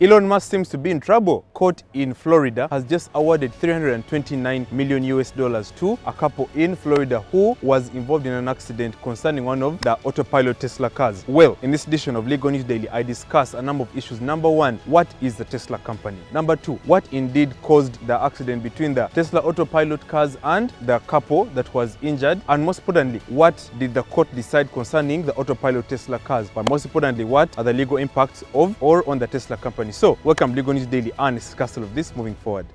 Elon Musk seems to be in trouble. Court in Florida has just awarded $329 million to a couple in Florida who was involved in an accident concerning one of the autopilot Tesla cars. Well, in this edition of Legal News Daily, I discuss a number of issues. Number one, what is the Tesla company? Number two, what indeed caused the accident between the Tesla autopilot cars and the couple that was injured? And most importantly, what did the court decide concerning the autopilot Tesla cars? But most importantly, what are the legal impacts of or on the Tesla company? So, welcome to Legal News Daily and discuss all of this moving forward.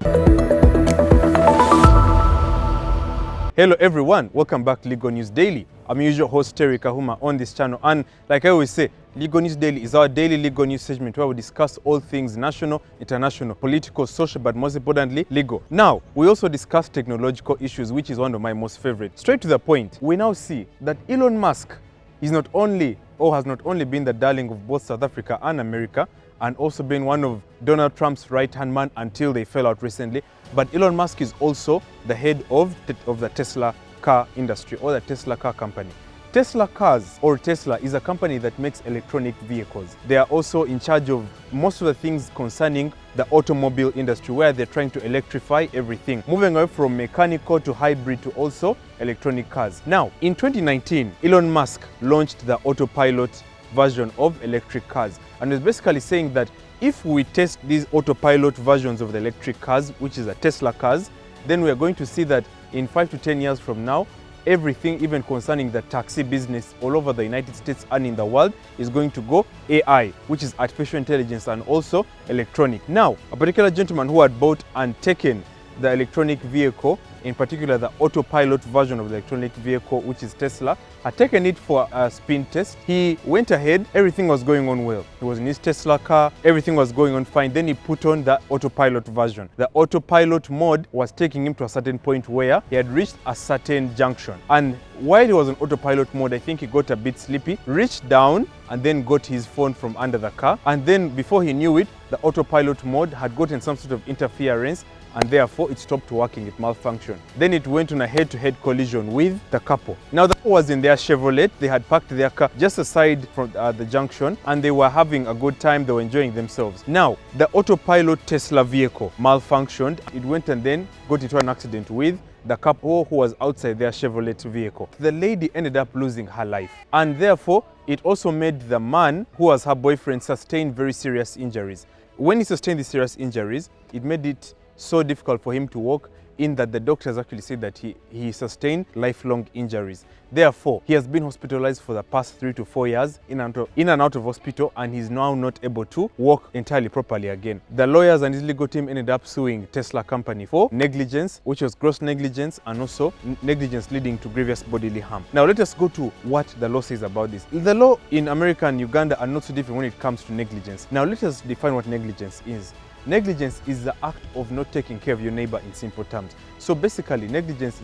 Hello everyone, welcome back to Legal News Daily. I'm your usual host Terry Kahuma on this channel, and like I always say, Legal News Daily is our daily legal news segment where we discuss all things national, international, political, social, but most importantly, legal. Now, we also discuss technological issues, which is one of my most favorite. Straight to the point, we now see that Elon Musk is not only or has not only been the darling of both South Africa and America, and also been one of Donald Trump's right-hand man until they fell out recently, but Elon Musk is also the head of the Tesla car industry or the Tesla car company. Tesla Cars, or Tesla, is a company that makes electronic vehicles. They are also in charge of most of the things concerning the automobile industry, where they're trying to electrify everything, moving away from mechanical to hybrid to also electronic cars. Now, in 2019, Elon Musk launched the autopilot version of electric cars, and is basically saying that if we test these autopilot versions of the electric cars, which is the Tesla cars, then we are going to see that in 5 to 10 years from now, everything even concerning the taxi business all over the United States and in the world is going to go AI, which is artificial intelligence, and also electronic. Now, a particular gentleman who had bought and taken the electronic vehicle, in particular the autopilot version of the electronic vehicle, which is Tesla, had taken it for a spin test. He went ahead, everything was going on well. He was in his Tesla car, everything was going on fine. Then he put on the autopilot version. The autopilot mode was taking him to a certain point where he had reached a certain junction. And while he was on autopilot mode, I think he got a bit sleepy, reached down and then got his phone from under the car. And then before he knew it, the autopilot mode had gotten some sort of interference, and therefore it stopped working, it malfunctioned. Then it went on a head-to-head collision with the couple. Now the couple was in their Chevrolet. They had parked their car just aside from the junction, and they were having a good time, they were enjoying themselves. Now, the autopilot Tesla vehicle malfunctioned. It went and then got into an accident with the couple who was outside their Chevrolet vehicle. The lady ended up losing her life, and therefore it also made the man who was her boyfriend sustain very serious injuries. When he sustained these serious injuries, it made it so difficult for him to walk, in that the doctors actually said that he sustained lifelong injuries. Therefore, he has been hospitalized for the past 3 to 4 years in and out of hospital, and he's now not able to walk entirely properly again. The lawyers and his legal team ended up suing Tesla company for negligence, which was gross negligence, and also negligence leading to grievous bodily harm. Now let us go to what the law says about this. The law in America and Uganda are not so different when it comes to negligence. Now let us define what negligence is. Negligence is the act of not taking care of your neighbor, in simple terms. So basically, negligence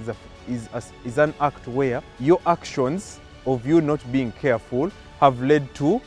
is an act where your actions of you not being careful have led to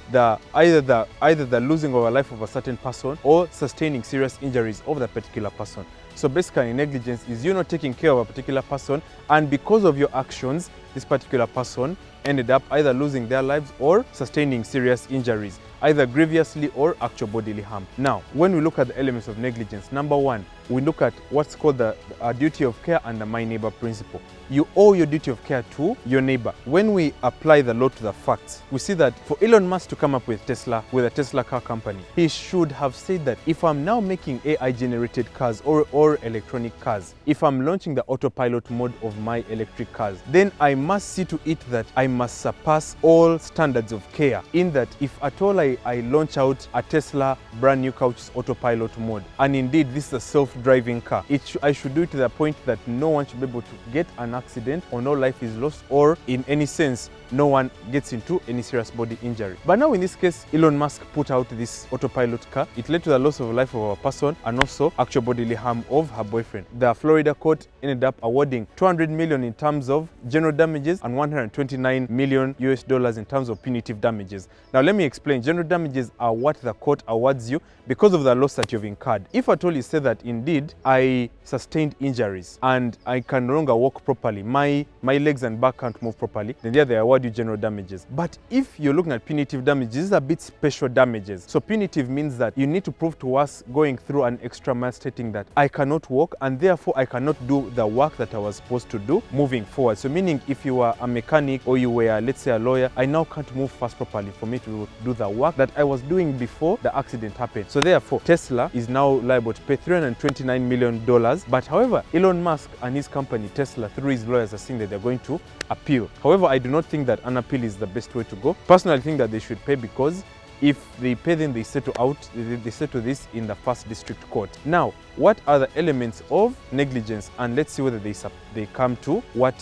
either the losing of a life of a certain person or sustaining serious injuries of that particular person. So basically, negligence is you not taking care of a particular person, and because of your actions, this particular person ended up either losing their lives or sustaining serious injuries, either grievously or actual bodily harm. Now, when we look at the elements of negligence, number one, we look at what's called the duty of care and the my neighbor principle. You owe your duty of care to your neighbor. When we apply the law to the facts, we see that for Elon Musk to come up with a Tesla car company, he should have said that if I'm now making AI-generated cars or electronic cars, if I'm launching the autopilot mode of my electric cars, then I must see to it that I must surpass all standards of care, in that if at all I launch out a Tesla brand new car which is autopilot mode, and indeed this is a self-driving car, I should do it to the point that no one should be able to get an accident, or no life is lost, or in any sense no one gets into any serious body injury. But now in this case, Elon Musk put out this autopilot car. It led to the loss of life of a person and also actual bodily harm of her boyfriend. The Florida court ended up awarding $200 million in terms of general damages and $129 million in terms of punitive damages. Now let me explain. General damages are what the court awards you because of the loss that you've incurred. If at all you say that indeed I sustained injuries and I can no longer walk properly, my legs and back can't move properly, then there they award award you general damages. But if you're looking at punitive damages, these are a bit special damages. So punitive means that you need to prove to us going through an extra mile stating that I cannot walk and therefore I cannot do the work that I was supposed to do moving forward. So meaning if you were a mechanic or you were, let's say, a lawyer, I now can't move fast properly for me to do the work that I was doing before the accident happened. So therefore, Tesla is now liable to pay $329 million. But however, Elon Musk and his company Tesla, through his lawyers, are saying that they're going to appeal. However, I do not think that an appeal is the best way to go. Personally, I think that they should pay, because if they pay, then they settle out, they settle this in the first district court. Now, what are the elements of negligence? And let's see whether they come to what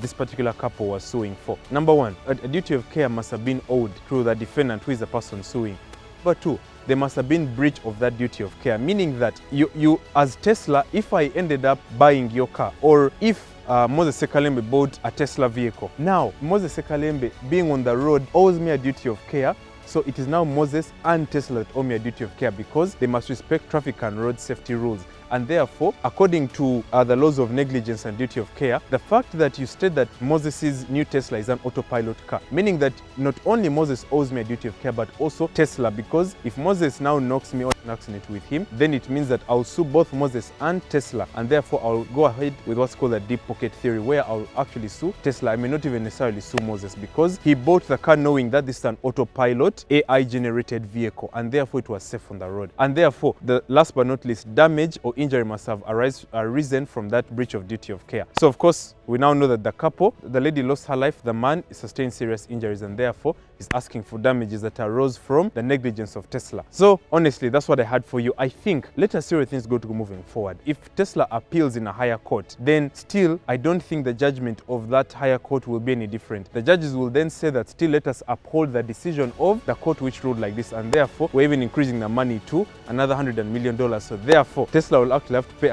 this particular couple was suing for. Number one, a duty of care must have been owed to the defendant, who is the person suing. Number two, there must have been breach of that duty of care, meaning that you as Tesla, if I ended up buying your car, or if Moses Sekalembe bought a Tesla vehicle, now Moses Sekalembe being on the road owes me a duty of care. So it is now Moses and Tesla that owe me a duty of care, because they must respect traffic and road safety rules. And therefore, according to the laws of negligence and duty of care, the fact that you state that Moses' new Tesla is an autopilot car, meaning that not only Moses owes me a duty of care, but also Tesla, because if Moses now knocks me on an accident with him, then it means that I'll sue both Moses and Tesla, and therefore I'll go ahead with what's called a deep pocket theory, where I'll actually sue Tesla. I may not even necessarily sue Moses, because he bought the car knowing that this is an autopilot AI-generated vehicle, and therefore it was safe on the road. And therefore, the last but not least, damage or injury must have arisen from that breach of duty of care. So of course, we now know that the lady lost her life, the man sustained serious injuries, and therefore is asking for damages that arose from the negligence of Tesla. So honestly, that's what I had for you. I think let us see where things go to moving forward. If Tesla appeals in a higher court, then still I don't think the judgment of that higher court will be any different. The judges will then say that still let us uphold the decision of the court which ruled like this, and therefore we're even increasing the money to another $100 million. So therefore, Tesla will actually have to pay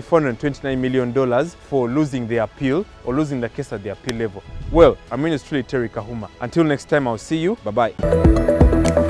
$429 million for losing the appeal, or losing the case at the appeal level. Well, I'm yours truly, Terry Kahuma. Until next time, I'll see you. Bye-bye.